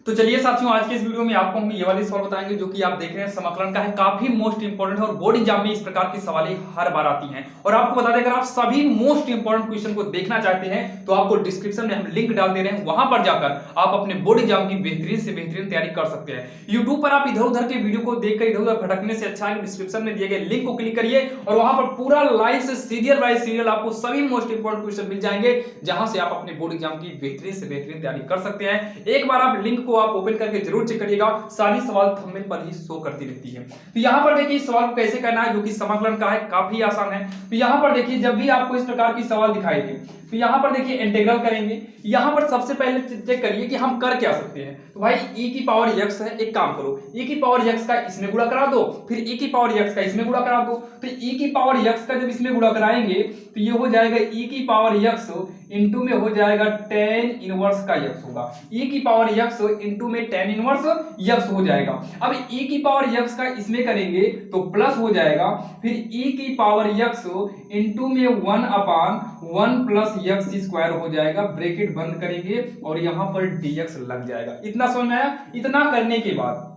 तो चलिए साथियों, आज के इस वीडियो में आपको हम ये वाली सवाल बताएंगे जो कि आप देख रहे हैं समाकलन का है। काफी मोस्ट इंपॉर्टेंट है और बोर्ड एग्जाम में इस प्रकार की सवालें हर बार आती हैं। और आपको बता दें, अगर आप सभी मोस्ट इंपॉर्टेंट क्वेश्चन को देखना चाहते हैं तो आपको डिस्क्रिप्शन में हम लिंक डाल दे रहे हैं, वहां पर जाकर आप अपने बोर्ड एग्जाम की बेहतरीन से बेहतरीन तैयारी कर सकते हैं। यूट्यूब पर आप इधर उधर के वीडियो को देखकर इधर उधर भटकने से अच्छा है डिस्क्रिप्शन में दिए गए लिंक को क्लिक करिए और वहां पर पूरा लाइव से सीरियल बाय सीरियल आपको सभी मोस्ट इंपॉर्टेंट क्वेश्चन मिल जाएंगे, जहां से आप अपने बोर्ड एग्जाम की बेहतरीन से बेहतरीन तैयारी कर सकते हैं। एक बार आप लिंक को आप ओपन करके जरूर चेक करिएगा, सारी सवाल थंबनेल पर ही शो करती रहती है। तो यहां पर देखिए इस सवाल को कैसे करना है, जो कि समाकलन का है, काफी आसान है। तो यहां पर देखिए जब भी आपको इस प्रकार की सवाल दिखाई दे तो यहां पर देखिए इंटीग्रल करेंगे। यहां पर सबसे पहले चेक करिए कि हम कर क्या सकते हैं। तो भाई e की पावर x है, एक काम करो e की पावर x का इसमें गुणा करा दो, फिर e की पावर x का इसमें गुणा करा दो। तो e की पावर x का जब इसमें गुणा कराएंगे तो ये हो जाएगा e की पावर x इंटू में हो जाएगा tan इनवर्स का x होगा। e की पावर x इंटू में tan इनवर्स x हो जाएगा। अब e की पावर x का इसमें करेंगे तो प्लस हो जाएगा, फिर e की पावर x इंटू में 1/1 प्लस x स्क्वायर हो जाएगा, ब्रैकेट बंद करेंगे और यहां पर dx लग जाएगा। इतना समझ में आया? इतना करने के बाद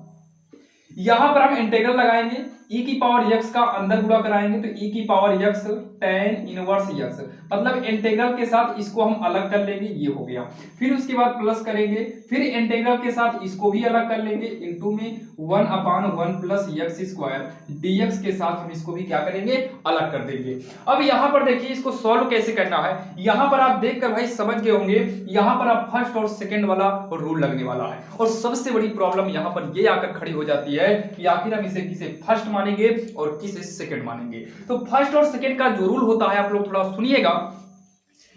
यहां पर हम इंटीग्रल लगाएंगे, e की पावर x का अंदर गुणा कराएंगे तो e की power x tan inverse x, मतलब इंटीग्रल के साथ इसको हम अलग कर लेंगे, ये हो गया। फिर उसके बाद प्लस करेंगे, फिर इंटीग्रल के साथ इसको भी अलग कर लेंगे, इंटू में 1/1 प्लस x स्क्वायर dx के साथ हम इसको भी क्या करेंगे, अलग कर देंगे। अब यहां पर देखिए इसको सॉल्व कैसे करना है। यहां पर आप देखकर भाई समझ गए होंगे, यहां पर आप फर्स्ट और सेकंड वाला रूल लगने वाला है। और सबसे बड़ी प्रॉब्लम यहां पर ये आकर खड़ी हो जाती है कि आखिर हम इसे किसे फर्स्ट मानेंगे और किसे सेकंड मानेंगे। तो फर्स्ट और सेकंड का जो रूल होता है आप लोग थोड़ा सुनिएगा।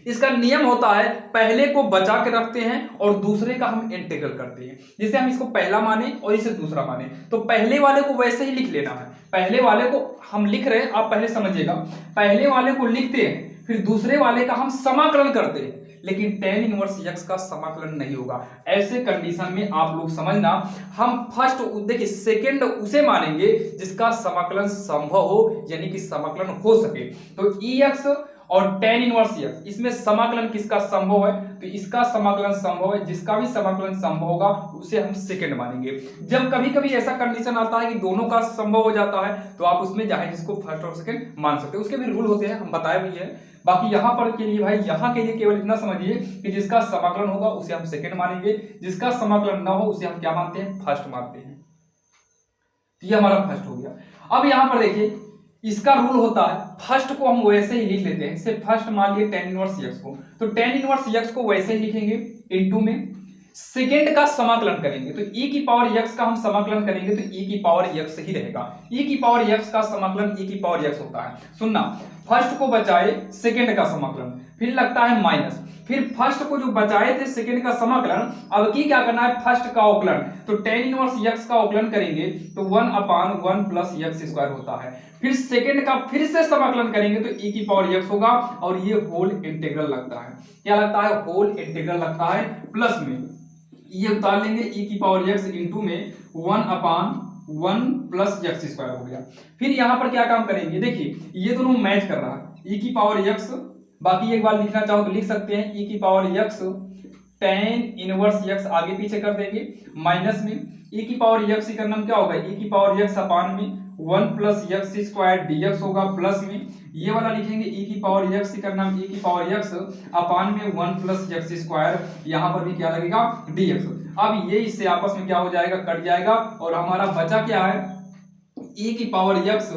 इसका नियम होता है, पहले को बचा के रखते हैं और दूसरे का हम इंटीग्रल करते हैं। जैसे हम इसको पहला माने और इसे दूसरा माने तो पहले वाले को वैसे ही लिख लेना है। पहले वाले को हम लिख रहे हैं, आप पहले समझिएगा, पहले वाले को लिखते हैं, फिर दूसरे वाले का हम समाकलन करते हैं, लेकिन tan इनवर्स x का समाकलन नहीं होगा। ऐसे कंडीशन में आप लोग समझना, हम फर्स्ट देखिए सेकंड उसे मानेंगे जिसका समाकलन संभव हो, यानी कि समाकलन हो सके। तो ex और tan इनवर्स x, इसमें समाकलन किसका संभव है, तो इसका समाकलन संभव है। जिसका भी समाकलन संभव होगा उसे हम सेकंड मानेंगे। जब कभी कभी ऐसा कंडीशन आता है कि दोनों का संभव हो जाता है तो आप उसमें चाहे जिसको फर्स्ट और सेकंड मान सकते हैं, उसके भी रूल होते हैं, हम बताए भी है। बाकी यहां पर के लिए भाई, यहां के लिए केवल इतना समझिए कि जिसका समाकलन होगा उसे हम सेकंड मानेंगे, जिसका समाकलन ना हो उसे हम क्या मानते हैं, फर्स्ट मानते हैं। ये हमारा फर्स्ट हो गया। अब यहां पर देखिए इसका रूल होता है, फर्स्ट को हम वैसे ही लिख लेते हैं, सिर्फ फर्स्ट मान लिए tan इनवर्स x को, तो tan इनवर्स x को वैसे ही लिखेंगे, इनटू में सेकेंड का समाकलन करेंगे तो e की पावर x का हम समाकलन करेंगे तो e की पावर x ही रहेगा। e की पावर x का समाकलन e की पावर x होता है। सुनना, फर्स्ट को बचाए सेकेंड का समाकलन, फिर लगता है माइनस, फिर फर्स्ट को जो बचाए थे सेकेंड का समाकलन, अब की क्या करना है, फर्स्ट का अवकलन, तो tan इनवर्स x का अवकलन करेंगे तो 1/1 प्लस x स्क्वायर होता है। फिर सेकेंड का फिर से समाकलन करेंगे तो e की पावर x होगा और ये होल इंटीग्रल लगता है। क्या लगता है, होल इंटीग्रल लगता है। प्लस में ये उतार लेंगे, e की पावर x इंटू में 1/1 प्लस x स्क्वायर हो गया। फिर यहां पर क्या काम करेंगे, देखिए ये दोनों मैच कर रहा है, e की पावर x, बाकी एक बार लिखना चाहो तो लिख सकते हैं, e की power x tan inverse x आगे पीछे कर देंगे, माइनस में e की पावर x का नाम क्या होगा, e की पावर x अपान में 1 प्लस x स्क्वायर dx होगा, प्लस में ये वाला लिखेंगे e की पावर x का नाम e की पावर x अपान में 1 प्लस x स्क्वायर, यहां पर भी क्या लगेगा, dx। अब ये इससे आपस में क्या हो जाएगा, कट जाएगा और हमारा बचा क्या है, e की power x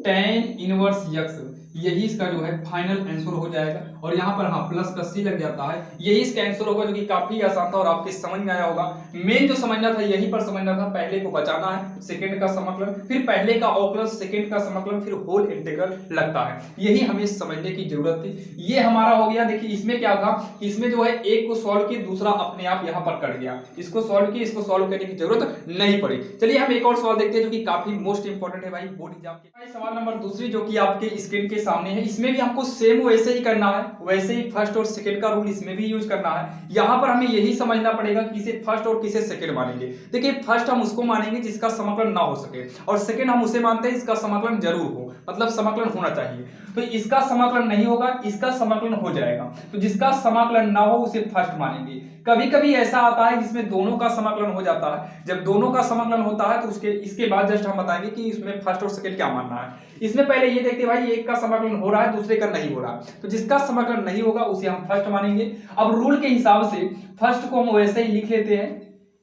tan inverse x, यही इसका जो है फाइनल आंसर हो जाएगा। और यहाँ पर हाँ प्लस का सी लग जाता है, यही इसका आंसर होगा, जो कि काफी आसान था और आपके समझ में आया होगा। मेन जो समझना था यहीं पर समझना था, पहले को बचाना है, सेकंड का समाकलन, फिर पहले का अवकलन, सेकंड का समाकलन, फिर होल इंटीग्रल लगता है, यही हमें समझने की जरूरत थी। ये हमारा हो गया। देखिए इसमें क्या था, इसमें जो है एक को सॉल्व किया, दूसरा अपने आप यहाँ पर कट गया, इसको सॉल्व किया, इसको सॉल्व करने की जरूरत नहीं पड़ी। चलिए हम एक और सवाल देखते हैं जो कि काफी मोस्ट इंपॉर्टेंट है भाई बोर्ड एग्जाम के। सवाल नंबर दूसरी जो कि आपके स्क्रीन के सामने है, इसमें भी हमको सेम वैसे ही करना है, वैसे ही फर्स्ट और सेकंड का रूल इसमें भी यूज करना है। यहां पर हमें यही समझना पड़ेगा किसे फर्स्ट और किसे सेकंड मानेंगे। देखिए फर्स्ट हम उसको मानेंगे जिसका समाकलन ना हो सके, और सेकंड हम उसे मानते हैं इसका समाकलन जरूर हो, मतलब समाकलन होना चाहिए। तो इसका समाकलन नहीं होगा, इसका समाकलन हो जाएगा, तो जिसका समाकलन ना हो उसे फर्स्ट मानेंगे। कभी कभी ऐसा आता है जिसमें दोनों का समाकलन हो जाता है। जब दोनों का समाकलन होता है तो उसके इसके बाद जस्ट हम बताएंगे कि इसमें फर्स्ट और सेकंड क्या मानना है। इसमें पहले ये देखते हैं भाई एक का समाकलन हो रहा है दूसरे का नहीं हो रहा, तो जिसका समाकलन नहीं होगा उसे हम फर्स्ट मानेंगे। अब रूल के हिसाब से फर्स्ट को हम वैसे ही लिख लेते हैं,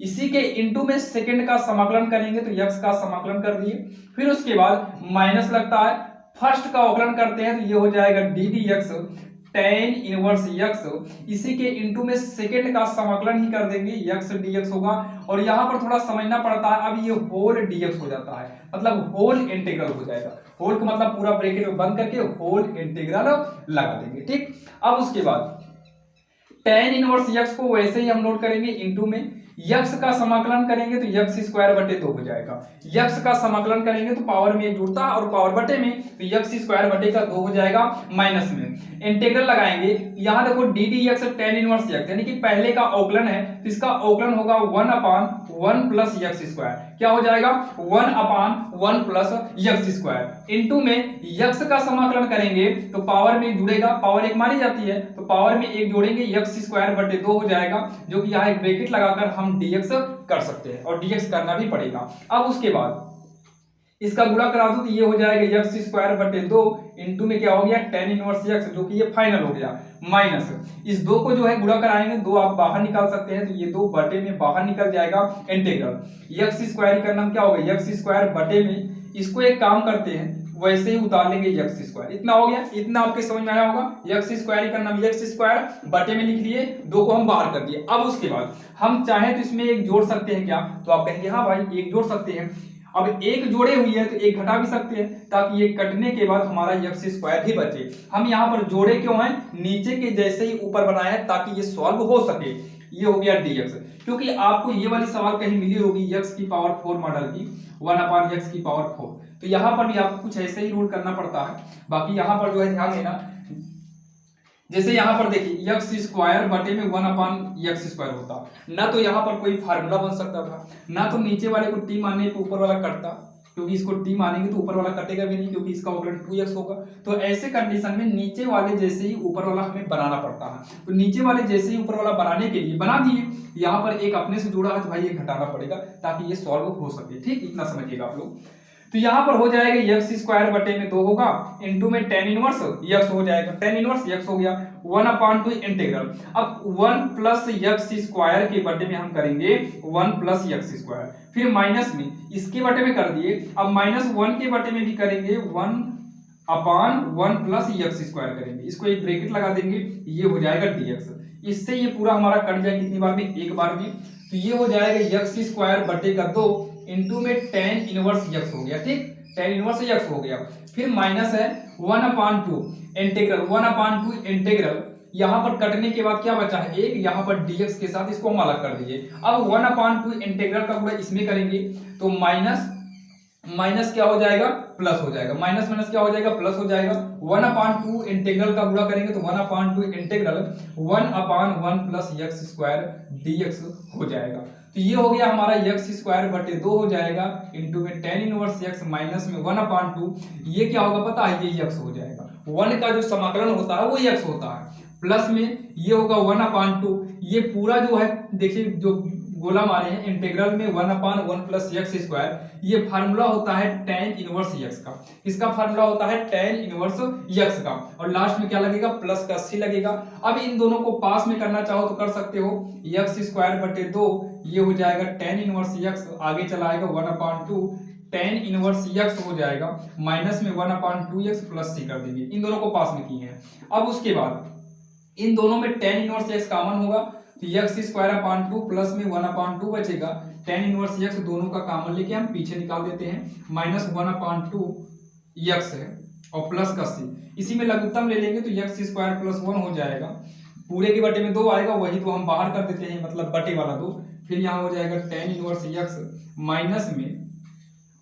इसी के इनटू में सेकंड का समाकलन करेंगे तो यक्स का समाकलन कर दिए, फिर उसके बाद माइनस लगता है, फर्स्ट का अवकलन करते हैं तो ये हो जाएगा D D x tan inverse x, इसी के इनटू में सेकंड का समाकलन ही कर देंगे, यक्स डीएक्स होगा। और यहां पर थोड़ा समझना पड़ता है, अब ये होल डीएक्स हो जाता है, मतलब होल इंटीग्रल हो जाएगा। होल का मतलब पूरा ब्रैकेट में बंद करके होल इंटीग्रल लगा देंगे, ठीक। अब उसके बाद tan इनवर्स यक्स को वैसे ही हम नोट करेंगे इनटू में, यक्स का समाकलन करेंगे तो यक्स स्क्वायर बटे 2 हो जाएगा। यक्स का समाकलन करेंगे तो पावर में एक जुड़ता है और पावर बटे में, तो यक्स स्क्वायर बटे का 2 हो जाएगा। माइनस में इंटीग्रल लगाएंगे, यहां देखो D D x tan inverse x यानी कि पहले का अवकलन है तो इसका अवकलन होगा 1/1 प्लस यक्स स्क्वायर, क्या हो जाएगा 1/1 प्लस यक्स स्क्वायर इनटू में यक्स का समाकलन करेंगे तो पावर में जुड़ेगा, पावर एक मानी जाती है तो पावर में एक जोड़ेंगे, यक्स स्क्वायर बटे 2 हो जाएगा, जो कि यहाँ एक ब्रैकेट लगाकर हम dx कर सकते हैं और dx करना भी पड़ेगा। अब उसके बाद इसका गुणा करा दो तो ये हो जाएगा यक्स स्क्वायर बटे 2 इनटू में क्या हो गया tan इनवर्स यक्स, जो कि ये फाइनल हो गया, माइनस इस दो को जो है गुणा कराएंगे, दो आप बाहर निकाल सकते हैं तो ये 2 बटे में बाहर निकल जाएगा, इंटीग्रल यक्स स्क्वायर का नाम क्या होगा यक्स स्क्वायर बटे में, इसको एक काम करते हैं वैसे ही उतार लेंगे यक्स स्क्वायर, इतना हो गया, इतना आपके समझ में आया होगा। यक्स स्क्वायर का नाम यक्स स्क्वायर बटे में लिख लिए, 2 को हम बाहर कर दिए। अब उसके बाद हम चाहें तो इसमें एक जोड़ सकते हैं क्या, तो आप कहेंगे हाँ भाई एक जोड़ सकते हैं। अब एक जोड़े हुई है तो एक घटा भी सकते हैं, ताकि ये कटने के बाद हमारा यक्स स्क्वायर ही बचे। हम यहाँ पर जोड़े क्यों हैं, नीचे के जैसे ही ऊपर बनाया है ताकि ये सॉल्व हो सके। ये हो गया dx, क्योंकि आपको ये वाली सवाल कहीं मिली होगी x की पावर 4 मॉडल की 1/x की पावर 4, तो यहाँ पर भी आपको कुछ ऐसे ही रूल करना पड़ता है। बाकी यहाँ पर जो है ध्यान देना, जैसे यहाँ पर देखिए यक्स स्क्वायर बटे में 1/x स्क्वायर होता, ना तो यहाँ पर कोई फार्मूला बन सकता था, ना तो नीचे वाले को t मानने पे ऊपर वाला कटता, क्योंकि इसको t मानेंगे तो ऊपर वाला कटेगा भी नहीं क्योंकि इसका अवकलन 2x होगा। तो ऐसे कंडीशन में नीचे वाले जैसे ही ऊपर वाला हमें बनाना पड़ता है, तो नीचे वाले जैसे ही ऊपर वाला बनाने के लिए बना दिए, यहाँ पर एक अपने से जुड़ा है तो भाई ये घटाना पड़ेगा ताकि ये सॉल्व हो सके, ठीक, इतना समझिएगा आप लोग। तो यहाँ पर हो जाएगा यक्स स्क्वायर बटे में 2 होगा, इनटू में tan इनवर्स यक्स हो जाएगा, tan इनवर्स यक्स हो गया 1/2 इंटीग्रल। अब 1 प्लस यक्स स्क्वायर के बटे में हम करेंगे 1 प्लस यक्स स्क्वायर, फिर माइनस में इसके बटे में कर दिए, अब -1 के बटे में भी करेंगे 1/1 प्लस यक्स स्क्वायर करेंगे, इसको एक ब्रैकेट लगा देंगे, ये हो जाएगा dx। इससे ये पूरा हमारा कट जाएगा कितनी बार में, एक बार में, तो ये हो जाएगा यक्स स्क्वायर बटे का 2 इनटू में tan इनवर्स यक्स हो गया, ठीक, tan इनवर्स यक्स हो गया। फिर माइनस है 1/2 इंटीग्रल 1/2 इंटीग्रल, यहाँ पर कटने के बाद क्या बचा है एक, यहाँ पर dx के साथ इसको हम अलग कर दीजिए। अब 1/2 इंटीग्रल का पूरा इसमें करेंगे तो माइनस माइनस क्या हो जाएगा प्लस हो जाएगा, माइनस माइनस क्या हो जाएगा प्लस हो जाएगा। 1/2 इंटीग्रल का गुणा करेंगे तो 1/2 integral 1/1 plus x square dx हो जाएगा। तो ये हो गया हमारा यक्स स्क्वायर बटे 2 हो जाएगा इनटू में tan इनवर्स यक्स माइनस में 1/2, ये क्या होगा पता है, ये यक्स हो जाएगा। 1 का जो समाकलन होता है वो यक्स होता है, प्लस में ये होगा 1/2, ये पूरा जो है देखिए जो गोला मारे हैं इंटीग्रल में 1/1 प्लस यक्स स्क्वायर, ये फार्मूला होता है tan इनवर्स यक्स का, इसका फार्मूला होता है tan इनवर्स यक्स का, और लास्ट में क्या लगेगा प्लस का c लगेगा। अब इन दोनों को पास में करना चाहो तो कर सकते हो, यक्स स्क्वायर बटे 2 ये हो जाएगा tan इनवर्स यक्स, आगे चला आएगा 1/2 tan इनवर्स यक्स हो जाएगा, माइनस में 1/2x प्लस c कर देंगे, इन दोनों को पास में किए हैं। अब उसके बाद इन दोनों में tan इनवर्स x कॉमन होगा तो यक्स स्क्वायर अपॉन 2 प्लस में 1/2 बचेगा, tan इनवर्स यक्स दोनों का कॉमन लेके हम पीछे निकाल देते हैं, माइनस 1/2 यक्स है और प्लस का c, इसी में लघुत्तम ले लेंगे तो यक्स स्क्वायर प्लस 1 हो जाएगा, पूरे के बटे में 2 आएगा, वही तो हम बाहर कर देते हैं मतलब बटे वाला 2, फिर यहाँ हो जाएगा tan इनवर्स यक्स माइनस में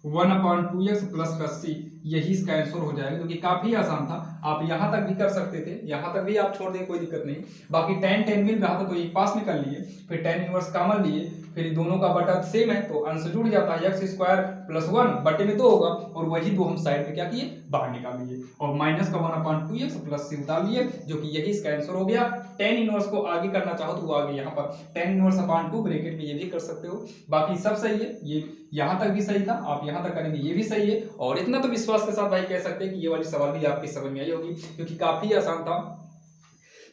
1/2x प्लस का c, यही इसका आंसर हो जाएगा, जो कि काफी आसान था। आप यहाँ तक भी कर सकते थे, यहाँ तक भी आप छोड़ दें, कोई दिक्कत नहीं। बाकी tan tan मिल रहा था तो एक पास में कर लिए, फिर tan इनवर्स कॉमन लिए, फिर दोनों का बटा सेम है तो अंश जुड़ जाता है, एक्स स्क्वायर प्लस 1 बटे में 2 होगा, और वही 2 हम साइड में क्या किए, बाहर निकाल लिए, और माइनस का 1/2x प्लस से उतार लिए, जो कि यही इसका आंसर हो गया। tan इनवर्स को आगे करना चाहो तो वो आगे यहाँ पर tan इनवर्स अपॉन 2 ब्रैकेट में ये भी कर सकते हो। बाकी सब सही है, ये यहाँ तक भी सही था, आप यहाँ तक करेंगे ये भी सही है, और इतना तो विश्वास के साथ भाई कह सकते हैं कि ये वाली सवाल भी आपकी समझ में आई होगी, क्योंकि काफी आसान था।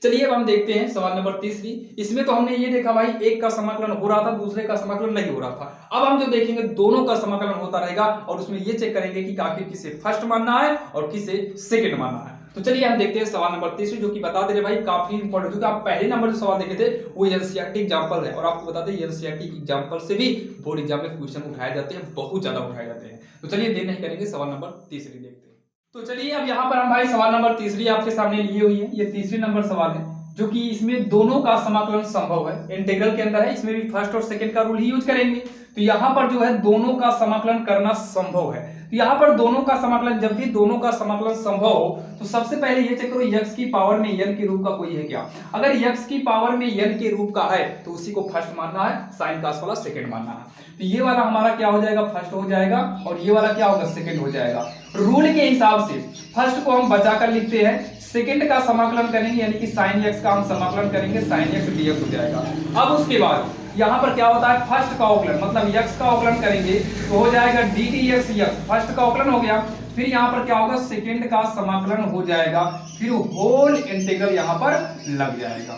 चलिए अब हम देखते हैं सवाल नंबर तीसरी। इसमें तो हमने ये देखा भाई एक का समाकलन हो रहा था, दूसरे का समाकलन नहीं हो रहा था। अब हम जो देखेंगे दोनों का समाकलन होता रहेगा, और उसमें ये चेक करेंगे कि आखिर किसे फर्स्ट मानना है और किसे सेकंड मानना है। तो चलिए हम देखते हैं सवाल नंबर तीसरी, जो कि बता दे रहे भाई काफी इंपॉर्टेंट, क्योंकि आप पहले नंबर जो सवाल देखे थे वो एनसीईआरटी एग्जांपल है, और आपको बता दें एनसीईआरटी एग्जांपल से भी बोर्ड एग्जाम में क्वेश्चन उठाए जाते हैं, बहुत ज्यादा उठाए जाते हैं। तो चलिए देर नहीं करेंगे, सवाल नंबर तीसरी देखते हैं। तो चलिए अब यहाँ पर हम भाई सवाल नंबर तीसरी आपके सामने लिए हुई है, ये तीसरी नंबर सवाल है, जो कि इसमें दोनों का समाकलन संभव है, इंटीग्रल के अंदर है, इसमें भी फर्स्ट और सेकंड का रूल ही यूज करेंगे। तो यहाँ पर जो है दोनों का समाकलन करना संभव है। तो यहाँ पर दोनों का समाकलन, जब भी दोनों का समाकलन संभव हो तो सबसे पहले ये चेक करो x की पावर में n के रूप का कोई है क्या। अगर x की पावर में n के रूप का है तो उसी को फर्स्ट मानना है, साइन कास वाला सेकंड मानना है। तो ये वाला हमारा क्या हो जाएगा, फर्स्ट हो जाएगा, और ये वाला क्या होगा, सेकंड हो जाएगा। रूल के हिसाब से फर्स्ट को हम बचा कर लिखते हैं, सेकंड का समाकलन करेंगे यानी कि sin x का हम समाकलन करेंगे, sin x dx हो जाएगा। अब उसके बाद यहाँ पर क्या होता है, फर्स्ट का अवकलन, मतलब x का अवकलन करेंगे तो हो जाएगा डी dx x, फर्स्ट का अवकलन हो गया। फिर यहाँ पर क्या होगा, सेकंड का समाकलन हो जाएगा, फिर होल इंटीग्रल यहाँ पर लग जाएगा।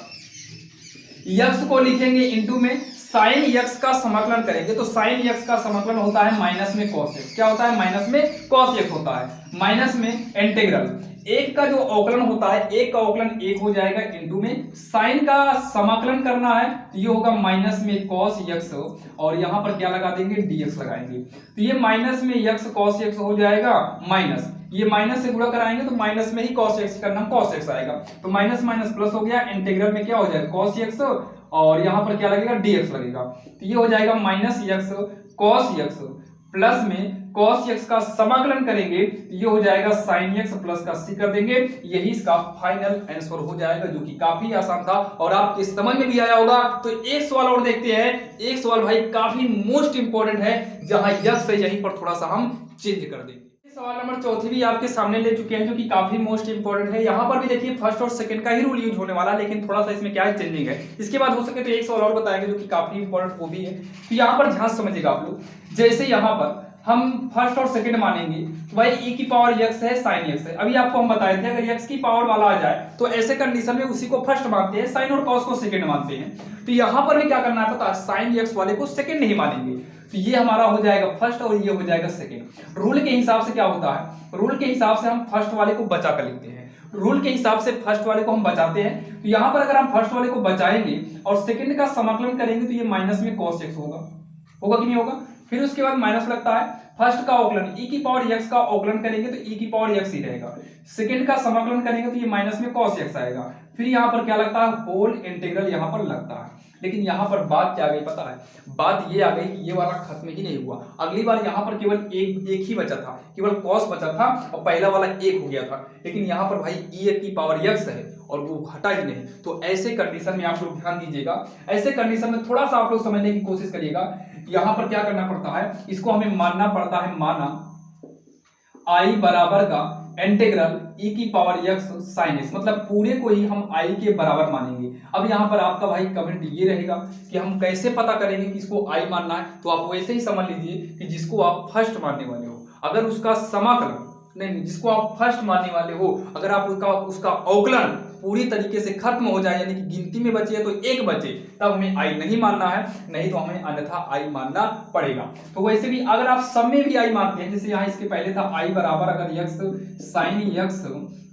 x को लिखेंगे इनटू में साइन x का समाकलन करेंगे, तो साइन x का समाकलन होता है माइनस में cos x, क्या होता है, माइनस में cos x होता है, माइनस में इंटीग्रल एक का जो अवकलन होता है, एक का अवकलन एक हो जाएगा, इनटू में साइन का समाकलन करना है तो ये होगा माइनस में cos x, और यहाँ पर क्या लगा देंगे, dx लगाएंगे। तो ये माइनस में x cos x हो जाएगा, माइनस ये माइनस से गुणा कराएंगे तो माइनस में ही cos x का नाम cos x आएगा, तो माइनस माइनस प्लस हो गया, इंटीग्रल में क्या हो जाएगा cos x, और यहाँ पर क्या लगेगा, dx लगेगा। तो ये हो जाएगा minus x cos x plus में cos x का समाकलन करेंगे तो ये हो जाएगा sin x प्लस का c कर देंगे, यही इसका फाइनल आंसर हो जाएगा, जो कि काफी आसान था और आपके समझ में भी आया होगा। तो एक सवाल और देखते हैं, एक सवाल भाई काफी मोस्ट इंपॉर्टेंट है, जहां यस है यहीं पर थोड़ा सा हम चेंज कर देंगे। सवाल नंबर चौथी भी आपके सामने ले चुके हैं, जो कि काफी मोस्ट इंपॉर्टेंट है। यहाँ पर भी देखिए फर्स्ट और सेकंड का ही रूल यूज होने वाला है, लेकिन थोड़ा सा इसमें क्या है, चेंजिंग है। इसके बाद हो सके तो एक सवाल और बताएंगे जो कि काफी इंपॉर्टेंट वो भी है। तो यहाँ पर ध्यान समझिएगा आप लोग, जैसे यहाँ पर हम फर्स्ट और सेकंड मानेंगे तो भाई e की पावर x है, sin x है। अभी आपको हम बताए थे अगर x की पावर वाला आ जाए तो ऐसे कंडीशन में उसी को फर्स्ट मानते हैं, sin और cos को सेकंड मानते हैं। तो यहाँ पर भी क्या करना है पता है, sin x वाले को सेकंड नहीं मानेंगे, तो ये हमारा हो जाएगा फर्स्ट और ये हो जाएगा सेकंड। रूल के हिसाब से क्या होता है, रूल के हिसाब से हम फर्स्ट वाले को बचा कर लिखते हैं, रूल के हिसाब से फर्स्ट वाले को हम बचाते हैं। तो यहाँ पर अगर हम फर्स्ट वाले को बचाएंगे और सेकंड का समाकलन करेंगे तो ये माइनस में cos x होगा, होगा कि नहीं होगा। फिर उसके बाद माइनस लगता है, फर्स्ट का अवकलन e की पावर x का अवकलन करेंगे तो e की पावर x ही रहेगा, सेकंड का समाकलन करेंगे तो ये माइनस में cos x आएगा। फिर यहाँ पर क्या लगता है, होल इंटीग्रल यहाँ पर लगता है। लेकिन यहाँ पर बात क्या आ गई पता है, बात ये आ गई कि ये वाला खत्म ही नहीं हुआ, अगली बार यहाँ पर केवल एक ही बचा था, केवल cos बचा था और पहला वाला एक हो गया था। लेकिन यहाँ पर भाई e की पावर x है और वो हटा ही नहीं। तो ऐसे कंडीशन में आप लोग ध्यान दीजिएगा, ऐसे कंडीशन में थोड़ा सा आप लोग समझने की कोशिश करिएगा। यहाँ पर क्या करना पड़ता है, इसको हमें मानना पड़ता है, माना i बराबर का इंटीग्रल e की पावर x sin x, मतलब पूरे को ही हम i के बराबर मानेंगे। अब यहाँ पर आपका भाई कमेंट ये रहेगा कि हम कैसे पता करेंगे कि इसको i मानना है, तो आप वैसे ही समझ लीजिए कि जिसको आप फर्स्ट मानने वाले हो, अगर उसका समाकलन नहीं, जिसको आप फर्स्ट मानने वाले हो, अगर आप उसका अवकलन पूरी तरीके से खत्म हो जाए, यानी कि गिनती में बचे है तो एक बचे, तब हमें आई नहीं मानना है, नहीं तो हमें अन्यथा आई मानना पड़ेगा। तो वैसे भी अगर आप सब में भी आई मानते हैं, जैसे यहाँ इसके पहले था आई बराबर अगर x sin x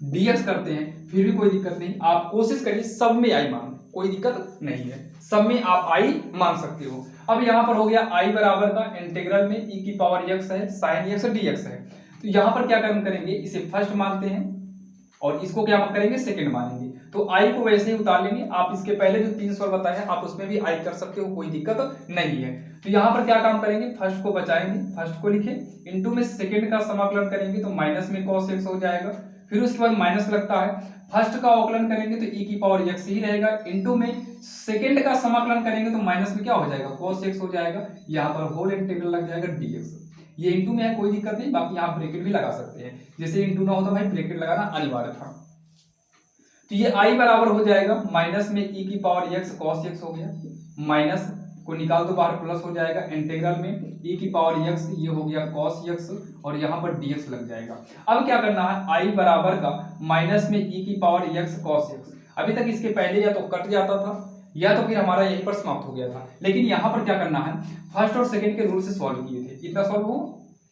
dx करते हैं, फिर भी कोई दिक्कत नहीं, आप कोशिश करिए सब में आई मान, कोई दिक्कत नहीं है, सब में आप आई मान सकते हो। अब यहाँ पर हो गया आई बराबर का इंटीग्रल में e की पावर x है, sin x dx है। तो यहाँ पर क्या करेंगे, इसे फर्स्ट मानते हैं और इसको क्या करेंगे, सेकंड मानेंगे। तो i को वैसे ही उतार लेंगे, आप इसके पहले जो 3 सवाल बताए हैं आप उसमें भी i कर सकते हो, कोई दिक्कत नहीं है। तो यहाँ पर क्या काम करेंगे, फर्स्ट को बचाएंगे, फर्स्ट को लिखे, इनटू में सेकंड का समाकलन करेंगे तो माइनस में cos x हो जाएगा, फिर उसके बाद माइनस लगता है, फर्स्ट का अवकलन करेंगे तो e की पावर x ही रहेगा, इनटू में सेकंड का समाकलन करेंगे तो माइनस में क्या हो जाएगा cos x हो जाएगा, यहाँ पर होल इंटीग्रल लग जाएगा dx। ये इनटू में है कोई दिक्कत नहीं, बाकी आप ब्रैकेट भी लगा सकते हैं, जैसे इनटू ना हो तो भाई ब्रैकेट लगाना अनिवार्य था। तो ये i बराबर हो जाएगा माइनस में e की पावर x cos x हो गया, माइनस को निकाल दो बाहर प्लस हो जाएगा, इंटीग्रल में e की पावर x ये हो गया cos x और यहाँ पर dx लग जाएगा। अब क्या करना है, i बराबर का माइनस में e की पावर x cos x, अभी तक इसके पहले या तो कट जाता था या तो फिर हमारा यहीं पर समाप्त हो गया था, लेकिन यहाँ पर क्या करना है, फर्स्ट और सेकंड के रूल से सॉल्व किए थे, इतना सॉल्व हो,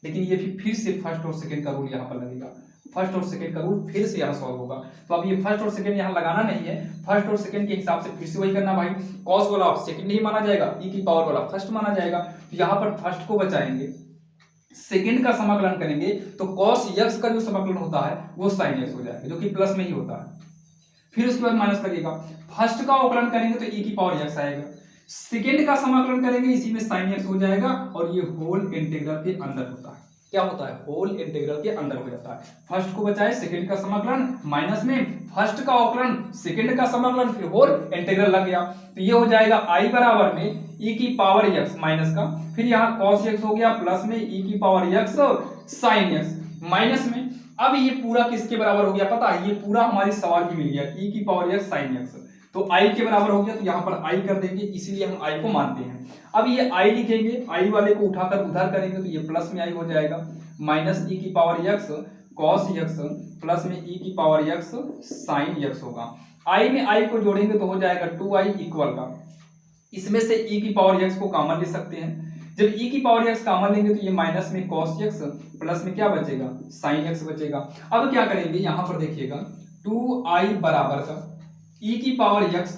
लेकिन ये फिर से फर्स्ट और सेकंड का रूल यहाँ पर लगेगा, फर्स्ट और सेकंड का रूल फिर से यहाँ सॉल्व होगा। तो अब ये फर्स्ट और सेकंड यहाँ लगाना नहीं है, फर्स्ट और सेकंड के हिसाब से फिर से वही करना भाई, कॉस वाला सेकंड नहीं माना जाएगा, ई की पावर वाला फर्स्ट माना जाएगा, तो यहाँ पर फर्स्ट को बचाएंगे, सेकंड का समाकलन करेंगे तो कॉस x का जो समाकलन होता है वो साइन x हो जाएगा, जो कि प्लस में ही होता है। फिर उसके बाद माइनस करिएगा, फर्स्ट का अवकलन करेंगे तो e की पावर x आएगा, सेकंड का समाकलन करेंगे इसी में साइन x हो जाएगा, और ये होल इंटीग्रल के अंदर होता है, क्या होता है, होल इंटीग्रल के अंदर हो जाता है। फर्स्ट को बचाए, सेकंड का समाकलन माइनस में फर्स्ट का अवकलन, सेकंड का समाकलन, फिर होल इंटीग्रल लग गया, तो ये हो जाएगा i बराबर में e की पावर x माइनस का, फिर यहाँ cos x हो गया प्लस में e की power x sin x minus में। अब ये पूरा किसके बराबर हो गया पता है, ये पूरा हमारी सवाल की मिल गया e की पावर x sin x, तो i के बराबर हो गया, तो यहाँ पर i कर देंगे, इसीलिए हम i को मानते हैं। अब ये i लिखेंगे, i वाले को उठाकर उधर करेंगे तो ये प्लस में i हो जाएगा, माइनस e की power x cos x plus में e की पावर x sin x होगा। i में i को जोड़ेंगे तो हो जाएगा 2i इक्वल का, इसमें से e की पावर x को कॉमन ले सकते हैं, जब e की पावर x कॉमन लेंगे तो ये माइनस में cos x प्लस में क्या बचेगा sin x बचेगा। अब क्या करेंगे, यहाँ पर देखिएगा 2i बराबर का e की पावर x,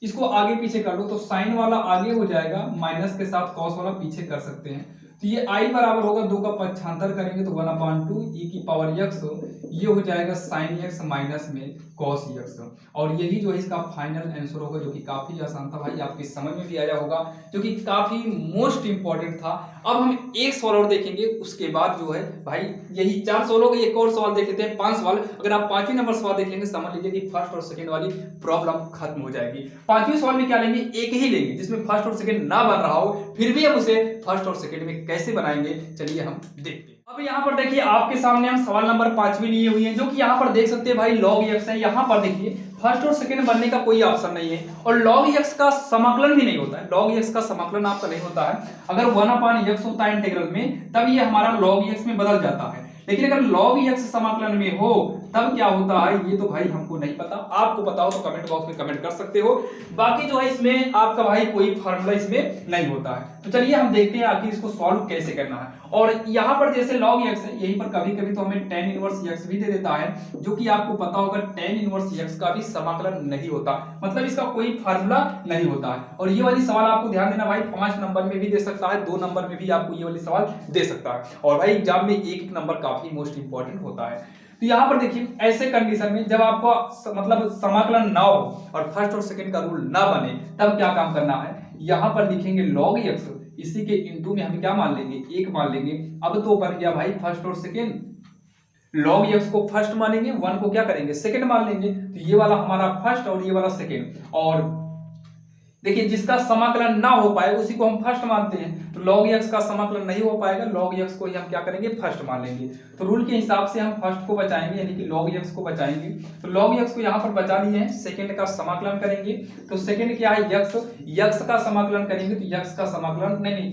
इसको आगे पीछे कर लो तो साइन वाला आगे हो जाएगा, माइनस के साथ कॉस वाला पीछे कर सकते हैं, तो ये i बराबर होगा 2 का पक्षांतर करेंगे तो 1/2 e की पावर x, ये हो जाएगा sin x माइनस में cos x, और यही जो है इसका फाइनल आंसर होगा, जो कि काफी आसान था भाई, आपकी समझ में भी आया होगा, जो कि काफी मोस्ट इंपॉर्टेंट था। अब हम एक सवाल और देखेंगे, उसके बाद जो है भाई यही 4 सवालों का एक और सवाल देख लेते हैं, 5 सवाल, अगर आप 5वें नंबर सवाल देख लेंगे समझ लीजिए कि फर्स्ट और सेकंड वाली प्रॉब्लम खत्म हो जाएगी। 5वें सवाल में क्या लेंगे, एक ही लेंगे जिसमें फर्स्ट और सेकंड ना बन रहा हो, फिर भी हम उसे फर्स्ट और सेकंड में कैसे बनाएंगे, चलिए हम देखते हैं। अब यहाँ पर देखिए आपके सामने हम सवाल नंबर 5 लिए हुए हैं, जो कि यहाँ पर देख सकते हैं भाई log x है, यहाँ पर देखिए फर्स्ट और सेकंड बनने का कोई ऑप्शन नहीं है, और log x का समाकलन भी नहीं होता है, log x का समाकलन आपका नहीं होता है, अगर 1/x होता है इंटीग्रल में तब ये हमारा log x में बदल जाता है, लेकिन अगर log x समाकलन में हो तब क्या होता है, ये तो भाई हमको नहीं पता, आपको पता हो तो कमेंट बॉक्स में कमेंट कर सकते हो। बाकी जो है इसमें आपका भाई कोई फार्मूला इसमें नहीं होता है, तो चलिए हम देखते हैं आखिर इसको सॉल्व कैसे करना है। और यहाँ पर जैसे log x है, यहीं पर कभी कभी तो हमें tan इनवर्स x भी दे देता है, जो कि आपको पता होगा tan इनवर्स x का भी समाकलन नहीं होता, मतलब इसका कोई फार्मूला नहीं होता है। और ये वाली सवाल आपको ध्यान देना भाई 5 नंबर में भी दे सकता है, 2 नंबर में भी आपको ये वाली सवाल दे सकता है, और भाई एग्जाम में एक नंबर काफी मोस्ट इंपॉर्टेंट होता है। तो यहाँ पर देखिए ऐसे कंडीशन में जब आपको मतलब समाकलन ना हो और फर्स्ट और सेकंड का रूल ना बने, तब क्या काम करना है, यहाँ पर लिखेंगे log x, इसी के इनटू में हम क्या मान लेंगे, 1 मान लेंगे। अब तो बन गया भाई फर्स्ट और सेकंड, log x को फर्स्ट मानेंगे, 1 को क्या करेंगे सेकंड मान लेंगे, तो ये वाला हमारा फर्स्ट और ये वाला सेकंड, और देखिए जिसका समाकलन ना हो पाए उसी को हम फर्स्ट मानते हैं, तो log x का समाकलन नहीं हो पाएगा, log x को ही हम क्या करेंगे फर्स्ट मान लेंगे, तो रूल के हिसाब से हम फर्स्ट को बचाएंगे, यानी कि log x को बचाएंगे, तो log x को यहाँ पर बचा लिए हैं, सेकंड का समाकलन करेंगे, तो सेकंड क्या है x का समाकलन करेंगे, तो x का समाकलन नहीं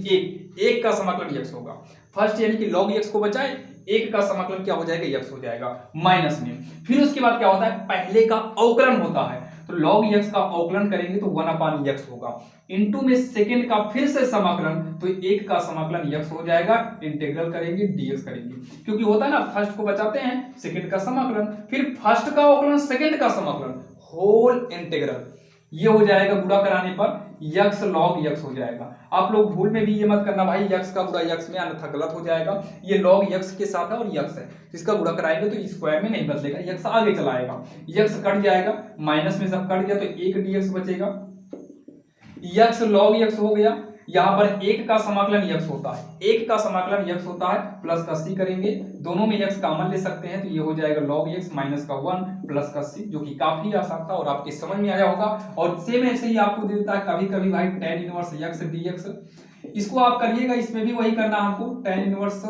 एक का समाकलन x होगा, फर्स्ट यानी कि log x को बचाए, 1 का समाकलन क्या हो जाएगा x हो जाएगा माइनस में। फिर उसके बाद क्या होता है, पहले का अवकलन होता है, तो log x का अवकलन करेंगे तो 1/x होगा, इनटू में सेकंड का फिर से समाकलन, तो 1 का समाकलन x हो जाएगा, इंटीग्रल करेंगे dx करेंगे, क्योंकि होता है ना फर्स्ट को बचाते हैं सेकंड का समाकलन, फिर फर्स्ट का अवकलन सेकंड का समाकलन, होल इंटीग्रल, ये हो जाएगा गुणा कराने पर x log x हो जाएगा। आप लोग भूल में भी ये मत करना भाई x का गुणा x में, अन्यथा गलत हो जाएगा, ये log x के साथ है और x है, इसका गुणा कराएंगे तो स्क्वायर में नहीं बदलेगा, x आगे चला आएगा, x कट जाएगा, माइनस में सब कट गया तो 1 dx बचेगा, x log x हो गया, यहाँ पर एक का समाकलन यक्स होता है, एक का समाकलन यक्स होता है, प्लस का सी करेंगे, दोनों में यक्स कॉमन ले सकते हैं, तो ये हो जाएगा log x माइनस का 1 प्लस का सी, जो कि काफी आसान था और आपके समझ में आया होगा। और सेम ऐसे ही आपको दे देता है कभी कभी भाई tan इनवर्स यक्स dx, इसको आप करिएगा, इसमें भी वही करना है आपको, tan इनवर्स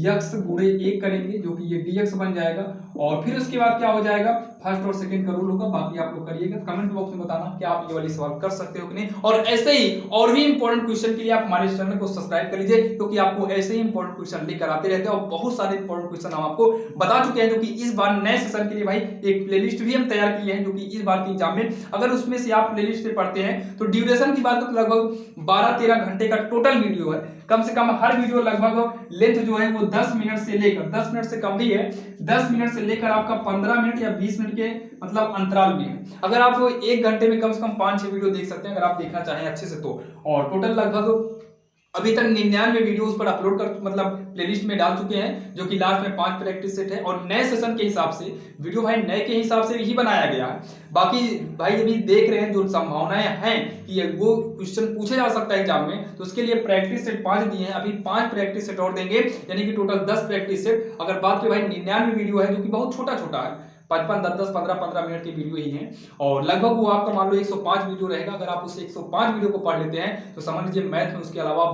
यक्स गुणे 1 करेंगे जो कि ये dx बन जाएगा। और फिर उसके बाद क्या हो जाएगा, फर्स्ट और सेकंड का रूल होगा, बाकी आप लोग करिएगा। कमेंट बॉक्स में बताना क्या आप ये वाली सवाल कर सकते हो कि नहीं। और ऐसे ही और भी इंपॉर्टेंट क्वेश्चन के लिए आप हमारे चैनल को सब्सक्राइब कर लीजिए, क्योंकि आपको ऐसे ही इंपॉर्टेंट क्वेश्चन लेकर आते रहते हैं और बहुत सारे इंपॉर्टेंट क्वेश्चन हम आपको बता चुके हैं, जो कि इस बार नए सेशन के लिए भाई एक प्लेलिस्ट भी हम तैयार किए हैं, जो कि इस बार के एग्जाम में अगर उसमें से आप प्लेलिस्ट से पढ़ते हैं तो ड्यूरेशन की बात तो लगभग 12-13 घंटे का टोटल वीडियो है, कम से कम हर वीडियो लगभग लेंथ जो है वो 10 मिनट से लेकर 10 मिनट से कम भी है, 10 मिनट से लेकर आपका 15 मिनट या 20 मिनट के मतलब अंतराल में है। अगर आप 1 घंटे में कम से कम 5-6 वीडियो देख सकते हैं अगर आप देखना चाहें अच्छे से तो। और टोटल लगभग अभी तक 99 वीडियोस पर अपलोड कर मतलब प्लेलिस्ट में डाल चुके हैं, जो कि लास्ट में 5 प्रैक्टिस सेट है। और नए सेशन के हिसाब से वीडियो भाई नए के हिसाब से ही बनाया गया है। बाकी भाई अभी देख रहे हैं जो संभावनाएं हैं कि वो क्वेश्चन पूछे जा सकता है एग्जाम में, तो उसके लिए प्रैक्टिस सेट 5 दिए हैं, अभी 5 प्रैक्टिस सेट और देंगे, यानी कि टोटल 10 प्रैक्टिस सेट। अगर बात करें भाई 99 वीडियो है जो कि बहुत छोटा छोटा है, 55, 10, 15 मिनट की वीडियो ही है, और लगभग वो आपका मान लो 105 वीडियो रहेगा। अगर आप उस 105 वीडियो को पढ़ लेते हैं तो समझ लीजिए मैथ में उसके अलावा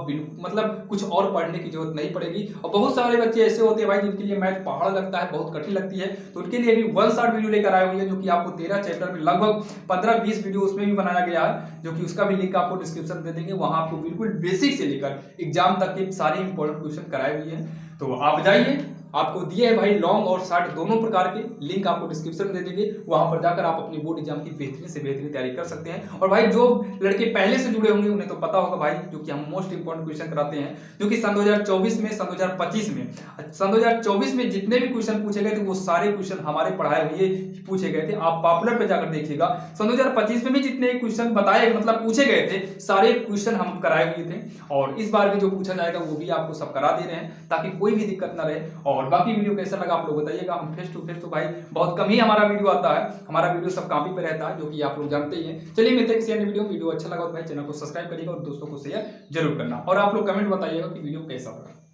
मतलब कुछ और पढ़ने की जरूरत नहीं पड़ेगी। और बहुत सारे बच्चे ऐसे होते हैं भाई जिनके लिए मैथ पहाड़ लगता है, बहुत कठिन लगती है, तो उनके लिए भी 1 शॉट वीडियो लेकर आए हुए हैं, जो कि आपको 13 चैप्टर में लगभग 15-20 वीडियो उसमें भी बनाया गया है, जो कि उसका भी लिंक आपको डिस्क्रिप्शन दे देंगे। वहां आपको बिल्कुल बेसिक से लेकर एग्जाम तक के सारे इंपॉर्टेंट क्वेश्चन कराए हुए हैं, तो आप जाइए, आपको दिए है भाई लॉन्ग और शॉर्ट दोनों प्रकार के, लिंक आपको डिस्क्रिप्शन में दे देंगे, वहां पर जाकर आप अपनी बोर्ड एग्जाम की बेहतरीन से बेहतरीन तैयारी कर सकते हैं। और भाई जो लड़के पहले से जुड़े होंगे उन्हें तो पता होगा भाई, जो कि हम मोस्ट इंपोर्टेंट क्वेश्चन कराते हैं, जो कि सन 2024 में, सन 2025 में, सन 2024 में जितने भी क्वेश्चन पूछे गए थे वो सारे क्वेश्चन हमारे पढ़ाए हुए पूछे गए थे। आप पॉपुलर पे जाकर देखिएगा, सन 2025 में भी जितने क्वेश्चन बताए मतलब पूछे गए थे सारे क्वेश्चन हम कराए हुए थे, और इस बार भी जो पूछा जाएगा वो भी आपको सब करा दे रहे हैं, ताकि कोई भी दिक्कत ना रहे। और बाकी वीडियो कैसा लगा आप लोग बताइएगा। हम फेस टू फेस तो भाई बहुत कम ही हमारा वीडियो आता है, हमारा वीडियो सब कॉपी पे रहता है, जो कि आप लोग जानते ही हैं। चलिए मिलते हैं किसी अन्य वीडियो अच्छा लगा तो भाई चैनल को सब्सक्राइब करिएगा और दोस्तों को शेयर जरूर करना, और आप लोग कमेंट बताइएगा कि वीडियो कैसा लगा।